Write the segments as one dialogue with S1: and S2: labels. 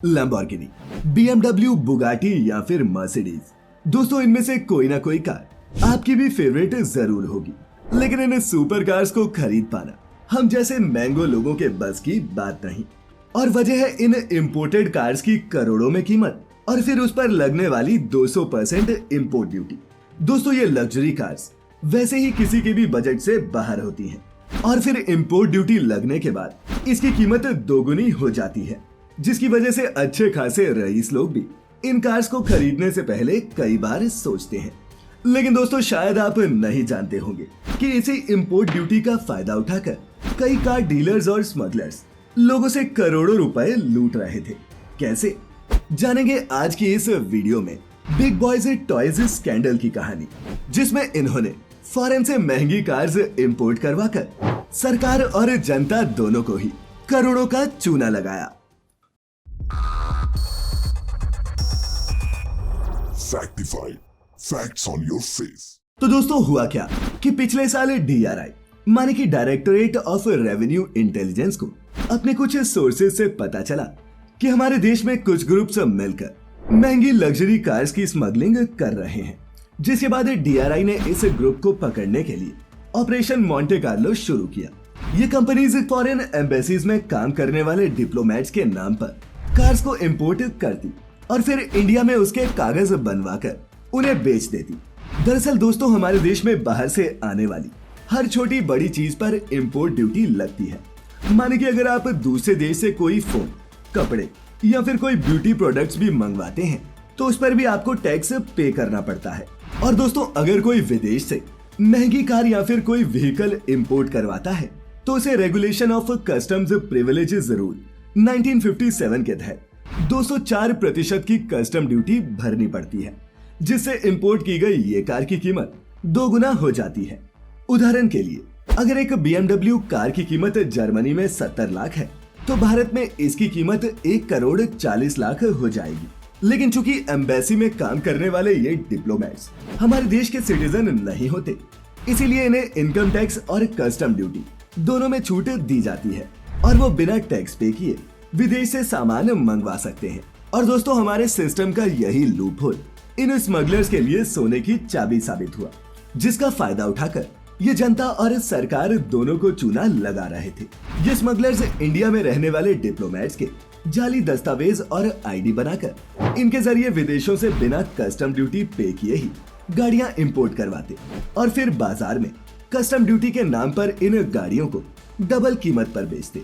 S1: Lamborghini, BMW, Bugatti या फिर Mercedes. दोस्तों, इनमें से कोई ना कोई कार आपकी भी फेवरेट जरूर होगी, लेकिन इन सुपर कार्स को खरीद पाना हम जैसे महंगो लोगों के बस की बात नहीं। और वजह है इन इंपोर्टेड कार्स की करोड़ों में कीमत और फिर उस पर लगने वाली 200% इंपोर्ट ड्यूटी। दोस्तों, ये लग्जरी कार्स वैसे ही किसी के भी बजट से बाहर होती हैं और फिर इंपोर्ट ड्यूटी लगने के बाद इसकी कीमत दोगुनी हो जाती है, जिसकी वजह से अच्छे खासे रईस लोग भी इन कार्स को खरीदने से पहले कई बार सोचते हैं। लेकिन दोस्तों, शायद आप नहीं जानते होंगे कि इसी इंपोर्ट ड्यूटी का फायदा उठाकर कई कार डीलर्स और स्मगलर्स लोगों से करोड़ों रुपए लूट रहे थे। कैसे, जानेंगे आज की इस वीडियो में बिग बॉयज टॉयज स्कैंडल की कहानी, जिसमें इन्होंने फॉरेन से महंगी कार्स इंपोर्ट करवाकर सरकार और जनता दोनों को ही करोड़ों का चूना लगाया।
S2: Factify. Facts on your face.
S1: तो दोस्तों, हुआ क्या कि पिछले साल DRI माने कि डायरेक्टोरेट ऑफ रेवेन्यू इंटेलिजेंस को अपने कुछ सोर्सेज से पता चला कि हमारे देश में कुछ ग्रुप्स मिलकर महंगी लग्जरी कार्स की स्मगलिंग कर रहे हैं। जिसके बाद DRI ने इस ग्रुप को पकड़ने के लिए ऑपरेशन मोंटे कार्लो शुरू किया। ये कंपनीज फॉरेन एम्बेसीज में काम करने वाले डिप्लोमेट्स के नाम पर कार्स को इंपोर्ट करती और फिर इंडिया में उसके कागज बनवाकर उन्हें बेच देती। दरअसल दोस्तों, हमारे देश में बाहर से आने वाली हर छोटी बड़ी चीज पर इंपोर्ट ड्यूटी लगती है। माने कि अगर आप दूसरे देश से कोई फोन, कपड़े या फिर कोई ब्यूटी प्रोडक्ट्स भी मंगवाते हैं तो उस पर भी आपको टैक्स पे करना पड़ता है। और दोस्तों, अगर कोई विदेश से महंगी कार या फिर कोई व्हीकल इंपोर्ट करवाता है तो उसे regulation of customs privileges rule 1957 के तहत 204% की कस्टम ड्यूटी भरनी पड़ती है, जिससे इंपोर्ट की गई ये कार की कीमत दोगुना हो जाती है। उदाहरण के लिए, अगर एक BMW कार की कीमत जर्मनी में 70 लाख है तो भारत में इसकी कीमत 1,40,00,000 हो जाएगी। लेकिन चूंकि एम्बेसी में काम करने वाले ये डिप्लोमेट्स हमारे देश के सिटीजन नहीं होते, इसीलिए इन्हें इनकम टैक्स और कस्टम ड्यूटी दोनों में छूट दी जाती है और वो बिना टैक्स पे किए विदेश से सामान मंगवा सकते हैं। और दोस्तों, हमारे सिस्टम का यही लूपहोल इन स्मगलर्स के लिए सोने की चाबी साबित हुआ, जिसका फायदा उठाकर ये जनता और सरकार दोनों को चूना लगा रहे थे। ये स्मगलर्स इंडिया में रहने वाले डिप्लोमेट्स के जाली दस्तावेज और ID बनाकर इनके जरिए विदेशों से बिना कस्टम ड्यूटी पे किए ही गाड़ियां इंपोर्ट करवाते और फिर बाजार में कस्टम ड्यूटी के नाम पर इन गाड़ियों को डबल कीमत पर बेचते।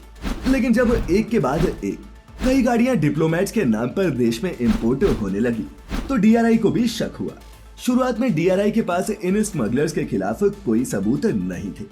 S1: लेकिन जब एक के बाद एक कई गाड़ियां डिप्लोमेट्स के नाम पर देश में इंपोर्ट होने लगी तो DRI को भी शक हुआ। शुरुआत में DRI के पास इन स्मगलर्स के खिलाफ कोई सबूत नहीं थे,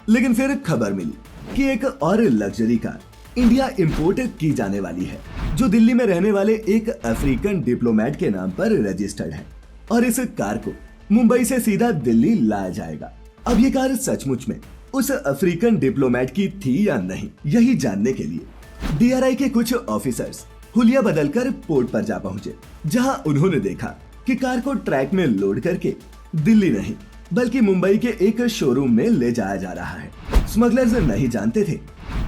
S1: लेकिन फिर खबर मिली कि एक और लग्जरी कार इंडिया इंपोर्ट की जाने वाली है, जो दिल्ली में रहने वाले एक अफ्रीकन डिप्लोमेट के नाम पर रजिस्टर्ड है और इस कार को मुंबई से सीधा दिल्ली लाया जाएगा। अब ये कार सचमुच में उस अफ्रीकन डिप्लोमेट की थी या नहीं, यही जानने के लिए DRI के कुछ ऑफिसर्स हुलिया बदलकर पोर्ट पर जा पहुंचे, जहां उन्होंने देखा कि कार को ट्रैक में लोड करके दिल्ली नहीं बल्कि मुंबई के एक शोरूम में ले जाया जा रहा है। स्मगलर्स नहीं जानते थे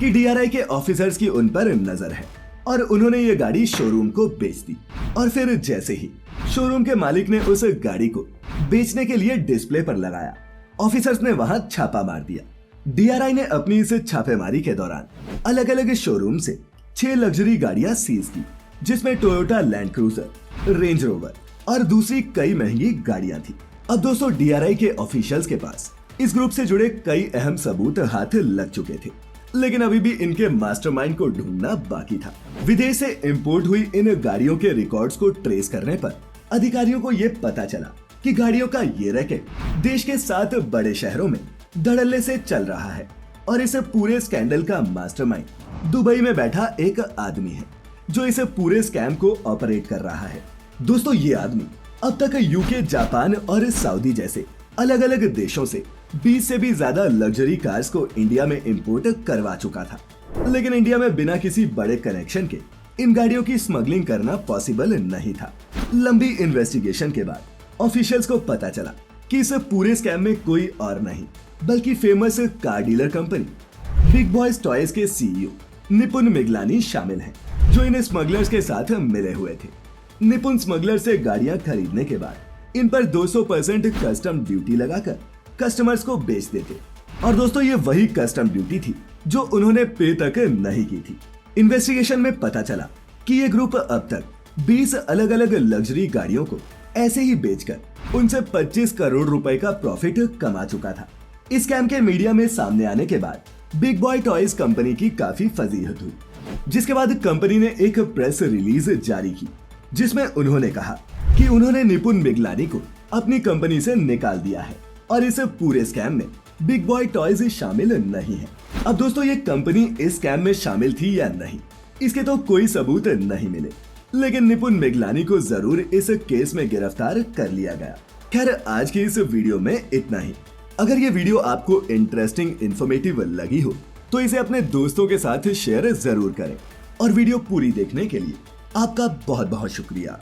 S1: कि DRI के ऑफिसर्स की उन पर नजर है और उन्होंने ये गाड़ी शोरूम को बेच दी। और फिर जैसे ही शोरूम के मालिक ने उस गाड़ी को बेचने के लिए डिस्प्ले पर लगाया, ऑफिसर्स ने वहां छापा मार दिया। DRI ने अपनी इस छापेमारी के दौरान अलग अलग शोरूम से 6 लग्जरी गाड़ियां सीज की, जिसमें Toyota land cruiser, range rover और दूसरी कई महंगी गाड़ियां थी। अब दोस्तों, DRI के ऑफिशियल्स के पास इस ग्रुप से जुड़े कई अहम सबूत हाथ लग चुके थे, लेकिन अभी भी इनके मास्टरमाइंड को ढूंढना बाकी था। विदेश से इंपोर्ट हुई इन गाड़ियों के रिकॉर्ड्स को ट्रेस करने पर अधिकारियों को ये पता चला कि गाड़ियों का ये रैकेट देश के 7 बड़े शहरों में धड़ल्ले से चल रहा है और इस पूरे स्कैंडल का मास्टरमाइंड दुबई में बैठा एक आदमी है, जो इस पूरे स्कैम को ऑपरेट कर रहा है। दोस्तों, ये आदमी अब तक UK, जापान और सऊदी जैसे अलग अलग देशों से 20 से भी ज्यादा लग्जरी कार्स को इंडिया में इंपोर्ट करवा चुका था, लेकिन इंडिया में बिना किसी बड़े कनेक्शन के इन गाड़ियों की स्मगलिंग करना पॉसिबल नहीं था। लंबी इन्वेस्टिगेशन के बाद ऑफिशियल्स को पता चला कि इस पूरे स्कैम में कोई और नहीं बल्कि famous car dealer company big boys toys के CEO निपुण मिगलानी शामिल हैं, जो इन स्मगलर्स के साथ मिले हुए थे। निपुण स्मगलर से गाड़ियां खरीदने के बाद इन पर 200% कस्टम ड्यूटी लगाकर कस्टमर्स को बेच देते। और दोस्तों ये वही कस्टम ड्यूटी थी जो उन्होंने पे तक नहीं की थी। इन्वेस्टिगेशन में पता चला कि ये ग्रुप अब तक 20 अलग अलग लग्जरी गाड़ियों को ऐसे ही बेचकर उनसे 25 करोड़ रुपए का प्रॉफिट कमा चुका था। इस स्कैम के मीडिया में सामने आने के बाद बिग बॉय टॉयज कंपनी की काफी फजीहत हुई, जिसके बाद कंपनी ने एक प्रेस रिलीज जारी की जिसमें उन्होंने कहा कि उन्होंने निपुण मिगलानी को अपनी कंपनी से निकाल दिया है और इस पूरे स्कैम में बिग बॉय टॉयज शामिल नहीं है। अब दोस्तों ये कंपनी इस स्कैम में शामिल थी या नहीं, इसके तो कोई सबूत नहीं मिले, लेकिन निपुण मिगलानी को जरूर इस केस में गिरफ्तार कर लिया गया। खैर आज की इस वीडियो में इतना ही। अगर ये वीडियो आपको इंटरेस्टिंग इंफॉर्मेटिव लगी हो तो इसे अपने दोस्तों के साथ शेयर जरूर करें और वीडियो पूरी देखने के लिए आपका बहुत बहुत शुक्रिया।